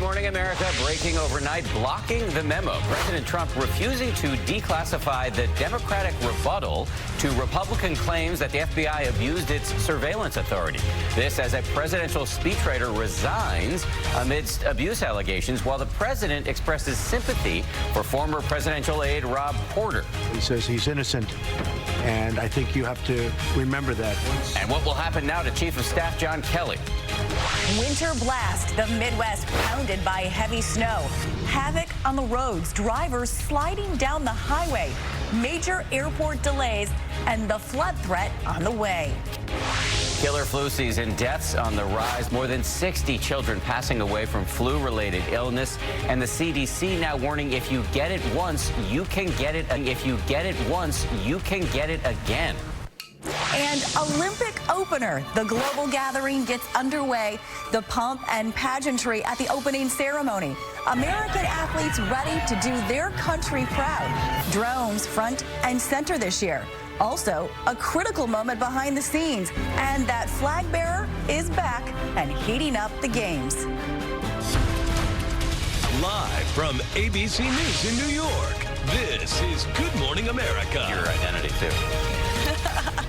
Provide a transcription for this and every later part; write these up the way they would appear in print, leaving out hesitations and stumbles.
Morning America breaking overnight, blocking the memo. President Trump refusing to declassify the Democratic rebuttal to Republican claims that the FBI abused its surveillance authority. This as a presidential speechwriter resigns amidst abuse allegations while the president expresses sympathy for former presidential aide Rob Porter. He says he's innocent, and I think you have to remember that. And what will happen now to Chief of Staff John Kelly? Winter blast, the Midwest pounded by heavy snow. Havoc on the roads, drivers sliding down the highway, major airport delays, and the flood threat on the way. Killer flu season, deaths on the rise, more than 60 children passing away from flu-related illness, and the CDC now warning if you get it once, you can get it, and if you get it once, you can get it again. And Olympic opener, the global gathering gets underway, the pomp and pageantry at the opening ceremony. American athletes ready to do their country proud. Drones front and center this year. Also, a critical moment behind the scenes, and that flag bearer is back and heating up the games. Live from ABC News in New York, this is Good Morning America. Your identity, too.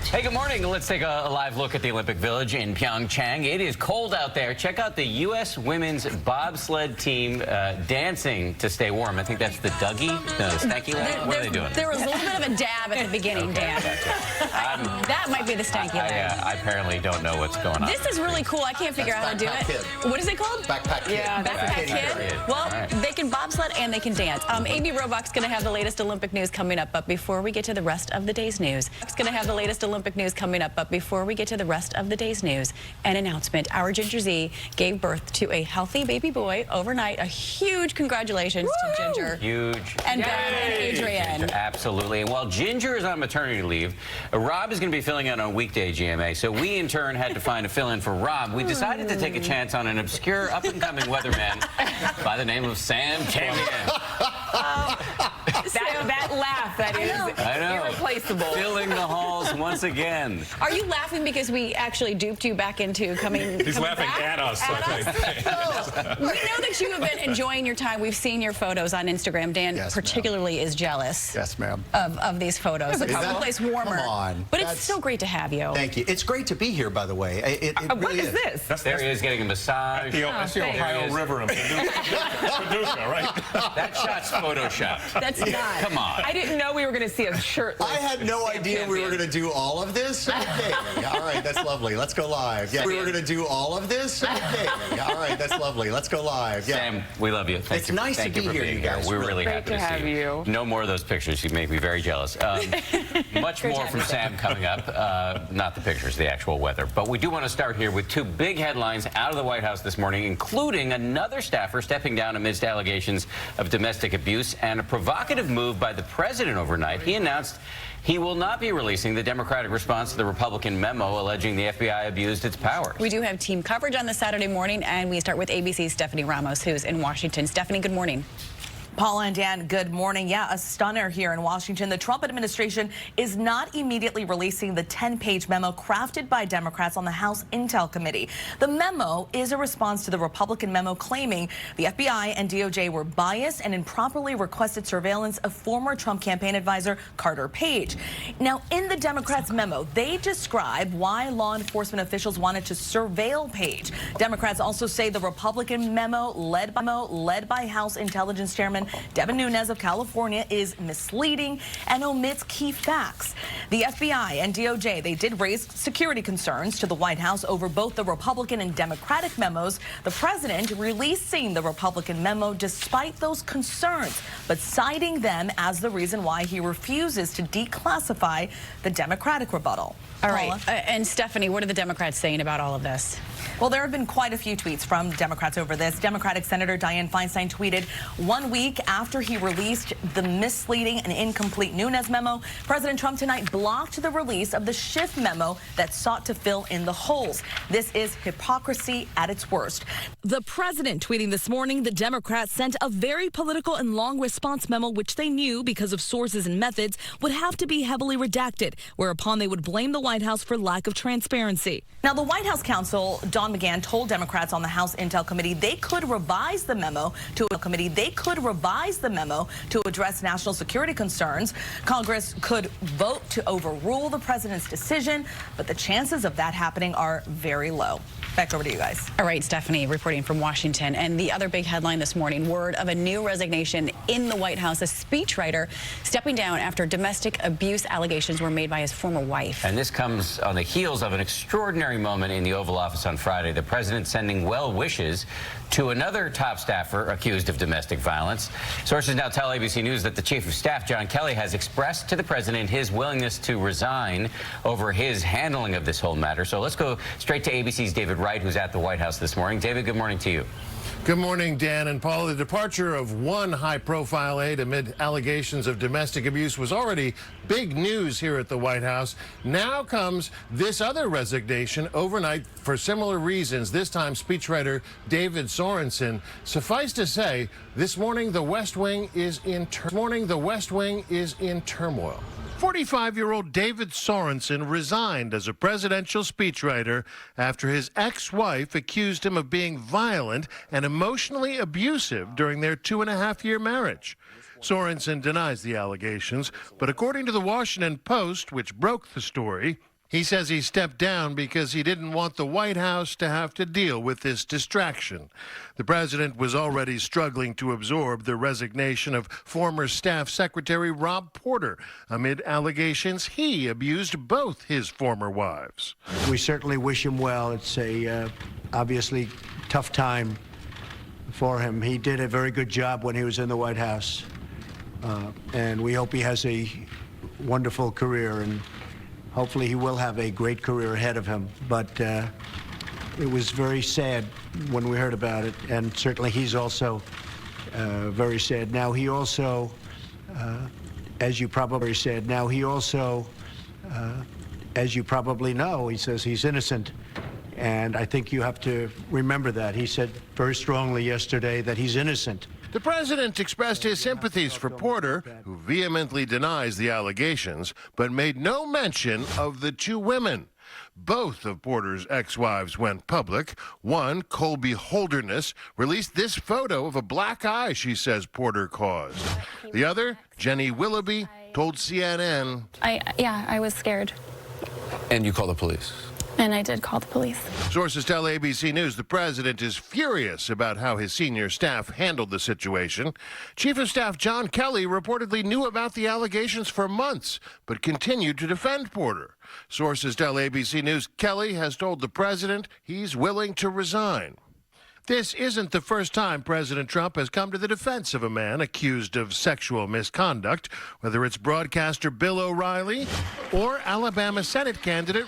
Hey, good morning. Let's take a live look at the Olympic Village in Pyeongchang. It is cold out there. Check out the U.S. women's bobsled team dancing to stay warm. I think that's the Dougie, no, the Stanky leg. What are they doing? There was a little bit of a dab at the beginning, Dan. That might be the Stanky leg. I apparently don't know what's going on. This is really cool. I can't figure out how to do it. What is it called? Backpack Kid. Yeah, Backpack Kid. Well, they can bobsled and they can dance. AB Robach's going to have the latest Olympic news coming up, but before we get to the rest of the day's news, an announcement. Our Ginger Z gave birth to a healthy baby boy overnight. A huge congratulations to Ginger. Huge. And Ben and Adrian. Ginger, absolutely. And while Ginger is on maternity leave, Rob is going to be filling in on weekday GMA. So we, in turn, had to find a fill-in for Rob. We decided to take a chance on an obscure up-and-coming weatherman by the name of Sam Champion. That laugh, that is irreplaceable. Filling the halls once again. Are you laughing because we actually duped you back into coming He's laughing back at us, I think. We know that you have been enjoying your time. We've seen your photos on Instagram. Dan particularly is jealous. Yes, ma'am. Of these photos. It's someplace warmer. Come on. But it's so great to have you. Thank you. It's great to be here, by the way. It What really is this? There he is getting a massage. That's the Ohio River in Paducah, right? That shot's photoshopped. That's not. Come on. I didn't know we were going to see a shirtless. I had no idea we were going to do all of this. Okay. All right, that's lovely. Let's go live. Yeah, we were going to do all of this. Okay. All right, that's lovely. Let's go live. Yeah. Sam, we love you. It's nice to be here, you guys. We're really happy to have see you. No more of those pictures. You make me very jealous. Much more from Sam coming up. Not the pictures, the actual weather. But we do want to start here with two big headlines out of the White House this morning, including another staffer stepping down amidst allegations of domestic abuse and a provocative move by the president overnight. He announced he will not be releasing the Democratic response to the Republican memo alleging the FBI abused its powers. We do have team coverage on this Saturday morning, and we start with ABC's Stephanie Ramos, who's in Washington. Stephanie, good morning. Paula and Dan, good morning. Yeah, a stunner here in Washington. The Trump administration is not immediately releasing the 10-page memo crafted by Democrats on the House Intel Committee. The memo is a response to the Republican memo claiming the FBI and DOJ were biased and improperly requested surveillance of former Trump campaign advisor Carter Page. Now, in the Democrats' memo, they describe why law enforcement officials wanted to surveil Page. Democrats also say the Republican memo led by House Intelligence Chairman Devin Nunes of California is misleading and omits key facts. The FBI and DOJ, they did raise security concerns to the White House over both the Republican and Democratic memos. The president releasing the Republican memo despite those concerns, but citing them as the reason why he refuses to declassify the Democratic rebuttal. All right. And Stephanie, what are the Democrats saying about all of this? Well, there have been quite a few tweets from Democrats over this. Democratic Senator Dianne Feinstein tweeted, 1 week week after he released the misleading and incomplete Nunes memo, President Trump tonight blocked the release of the Schiff memo that sought to fill in the holes. This is hypocrisy at its worst. The president tweeting this morning, the Democrats sent a very political and long response memo, which they knew because of sources and methods would have to be heavily redacted, whereupon they would blame the White House for lack of transparency. Now, the White House counsel, Don McGahn, told Democrats on the House Intel Committee they could revise the memo to address national security concerns. Congress could vote to overrule the president's decision, but the chances of that happening are very low. Back over to you guys. All right, Stephanie, reporting from Washington. And the other big headline this morning, word of a new resignation in the White House, a speechwriter stepping down after domestic abuse allegations were made by his former wife. And this comes on the heels of an extraordinary moment in the Oval Office on Friday. The president sending well wishes to another top staffer accused of domestic violence. Sources now tell ABC News that the chief of staff, John Kelly, has expressed to the president his willingness to resign over his handling of this whole matter. So let's go straight to ABC's David Wright, who's at the White House this morning. David, good morning to you. Good morning, Dan and Paul. The departure of one high-profile aide amid allegations of domestic abuse was already big news here at the White House. Now comes this other resignation overnight for similar reasons, this time speechwriter David Sorensen. Suffice to say, this morning the West Wing is in turmoil. 45-year-old David Sorensen resigned as a presidential speechwriter after his ex-wife accused him of being violent and emotionally abusive during their 2.5-year marriage. Sorensen denies the allegations, but according to the Washington Post, which broke the story, he says he stepped down because he didn't want the White House to have to deal with this distraction. The president was already struggling to absorb the resignation of former Staff Secretary Rob Porter amid allegations he abused both his former wives. We certainly wish him well. It's a obviously tough time for him. He did a very good job when he was in the White House, and we hope he has a wonderful career, and hopefully he will have a great career ahead of him. But it was very sad when we heard about it, and certainly he's also very sad. Now he also, as you probably know, he says he's innocent. And I think you have to remember that. He said very strongly yesterday that he's innocent. The president expressed his sympathies for Porter, who vehemently denies the allegations, but made no mention of the two women. Both of Porter's ex-wives went public. One, Colby Holderness, released this photo of a black eye she says Porter caused. The other, Jenny Willoughby, told CNN, I was scared. And you called the police? And I did call the police. Sources tell ABC News the president is furious about how his senior staff handled the situation. Chief of Staff John Kelly reportedly knew about the allegations for months, but continued to defend Porter. Sources tell ABC News Kelly has told the president he's willing to resign. This isn't the first time President Trump has come to the defense of a man accused of sexual misconduct, whether it's broadcaster Bill O'Reilly or Alabama Senate candidate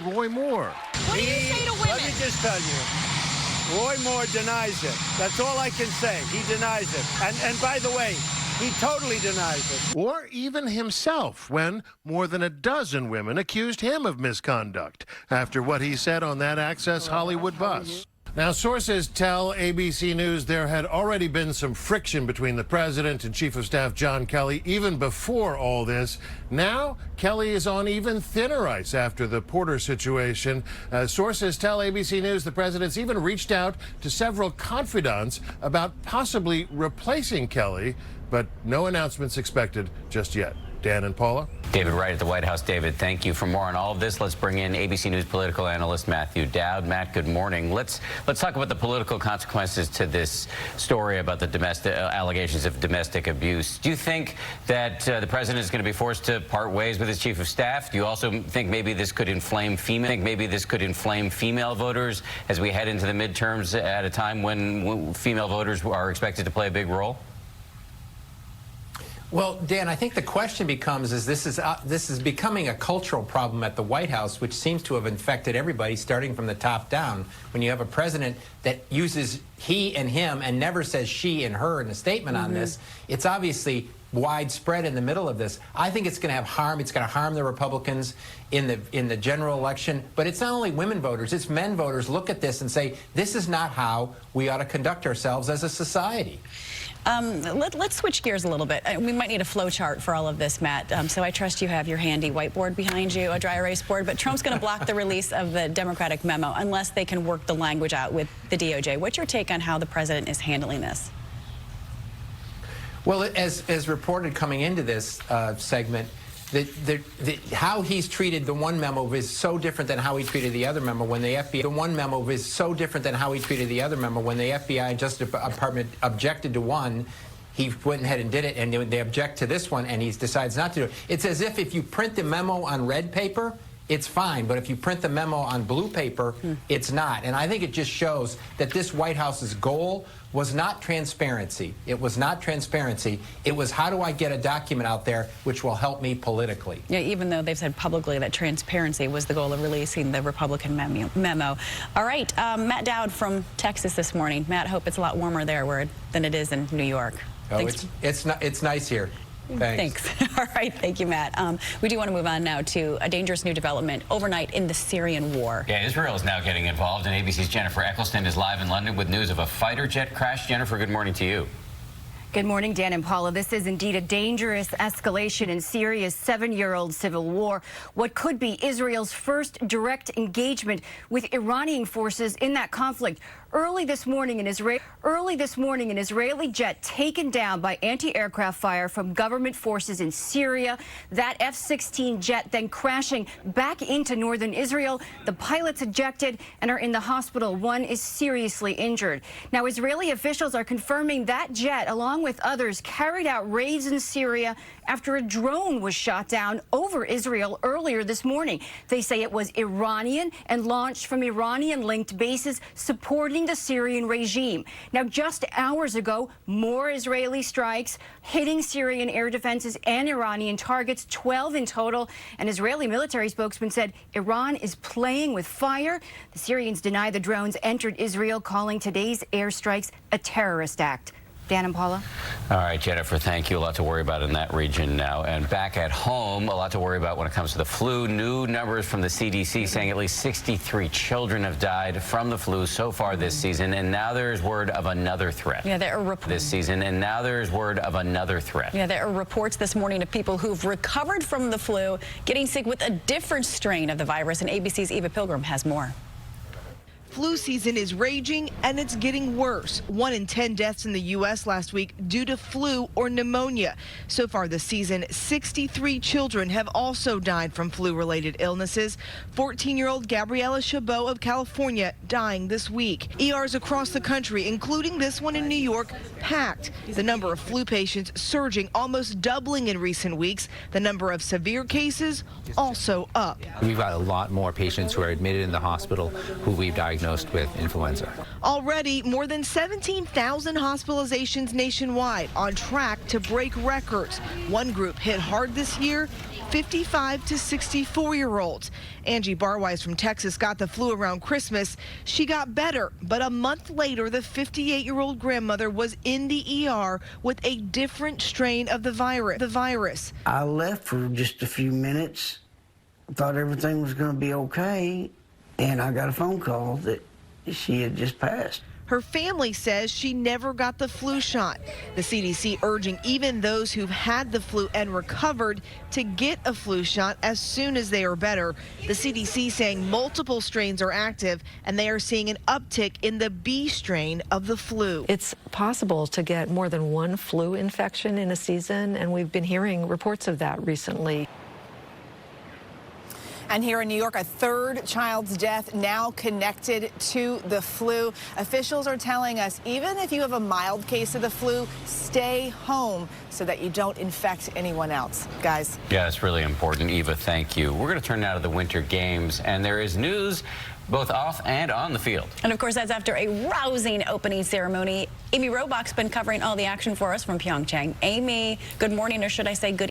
Roy Moore. What do you say to women? Let me just tell you, Roy Moore denies it. That's all I can say. He denies it. And by the way, he totally denies it. Or even himself, when more than a dozen women accused him of misconduct after what he said on that Access Hollywood bus. Now, sources tell ABC News there had already been some friction between the president and Chief of Staff John Kelly even before all this. Now, Kelly is on even thinner ice after the Porter situation. Sources tell ABC News the president's even reached out to several confidants about possibly replacing Kelly, but no announcements expected just yet. Dan and Paula? David Wright at the White House. David, thank you. For more on all of this, let's bring in ABC News political analyst Matthew Dowd. Matt, good morning. Let's talk about the political consequences to this story about the domestic allegations of domestic abuse. Do you think that the president is going to be forced to part ways with his chief of staff? Do you also think maybe this could inflame female voters as we head into the midterms at a time when female voters are expected to play a big role? Well, Dan, I think the question becomes is this is becoming a cultural problem at the White House, which seems to have infected everybody, starting from the top down. When you have a president that uses he and him and never says she and her in a statement on this, it's obviously widespread in the middle of this. I think it's going to have harm. It's going to harm the Republicans in the general election. But it's not only women voters, it's men voters look at this and say, this is not how we ought to conduct ourselves as a society. Let's switch gears a little bit. We might need a flow chart for all of this, Matt. So I trust you have your handy whiteboard behind you, a dry erase board. But Trump's going to block the release of the Democratic memo unless they can work the language out with the DOJ. What's your take on how the president is handling this? Well, as reported coming into this segment, how he's treated the one memo is so different than how he treated the other memo when the FBI. The one memo is so different than how he treated the other memo when the FBI and Justice Department objected to one. He went ahead and did it, and they object to this one, and he decides not to do it. It's as if you print the memo on red paper, it's fine, but if you print the memo on blue paper, it's not. And I think it just shows that this White House's goal was not transparency. It was not transparency. It was how do I get a document out there which will help me politically. Yeah, even though they've said publicly that transparency was the goal of releasing the Republican memo. All right, Matt Dowd from Texas this morning. Matt, hope it's a lot warmer there than it is in New York. Oh, it's nice here. Thanks. All right. Thank you, Matt. We do want to move on now to a dangerous new development overnight in the Syrian war. Yeah, Israel is now getting involved, and ABC's Jennifer Eccleston is live in London with news of a fighter jet crash. Jennifer, good morning to you. Good morning, Dan and Paula. This is indeed a dangerous escalation in Syria's 7-year-old civil war. What could be Israel's first direct engagement with Iranian forces in that conflict. Early this morning, an Israeli jet taken down by anti-aircraft fire from government forces in Syria. That F-16 jet then crashing back into northern Israel. The pilots ejected and are in the hospital. One is seriously injured. Now, Israeli officials are confirming that jet, along with others, carried out raids in Syria after a drone was shot down over Israel earlier this morning. They say it was Iranian and launched from Iranian-linked bases supporting the Syrian regime. Now, just hours ago, more Israeli strikes hitting Syrian air defenses and Iranian targets, 12 in total. An Israeli military spokesman said Iran is playing with fire. The Syrians deny the drones entered Israel, calling today's airstrikes a terrorist act. Dan and Paula. All right, Jennifer, thank you. A lot to worry about in that region now. And back at home, a lot to worry about when it comes to the flu. New numbers from the CDC saying at least 63 children have died from the flu so far this season. And now there's word of another threat. Yeah, there are this season. And now there's word of another threat. Yeah, there are reports this morning of people who've recovered from the flu getting sick with a different strain of the virus. And ABC's Eva Pilgrim has more. Flu season is raging and it's getting worse. 1 in 10 deaths in the U.S. last week due to flu or pneumonia. So far this season, 63 children have also died from flu-related illnesses. 14-year-old Gabriella Chabot of California dying this week. ERs across the country, including this one in New York, packed. The number of flu patients surging, almost doubling in recent weeks. The number of severe cases also up. We've got a lot more patients who are admitted in the hospital who we've diagnosed with influenza. Already, more than 17,000 hospitalizations nationwide, on track to break records. One group hit hard this year, 55 to 64-year-olds. Angie Barwise from Texas got the flu around Christmas. She got better, but a month later, the 58-year-old grandmother was in the ER with a different strain of the virus. I left for just a few minutes, thought everything was going to be okay, and I got a phone call that she had just passed. Her family says she never got the flu shot. The CDC urging even those who've had the flu and recovered to get a flu shot as soon as they are better. The CDC saying multiple strains are active and they are seeing an uptick in the B strain of the flu. It's possible to get more than one flu infection in a season, and we've been hearing reports of that recently. And here in New York, a third child's death now connected to the flu. Officials are telling us even if you have a mild case of the flu, stay home so that you don't infect anyone else. Guys. Yeah, it's really important. Eva, thank you. We're going to turn now to the Winter Games, and there is news both off and on the field. And of course, that's after a rousing opening ceremony. Amy Robach's been covering all the action for us from Pyeongchang. Amy, good morning, or should I say good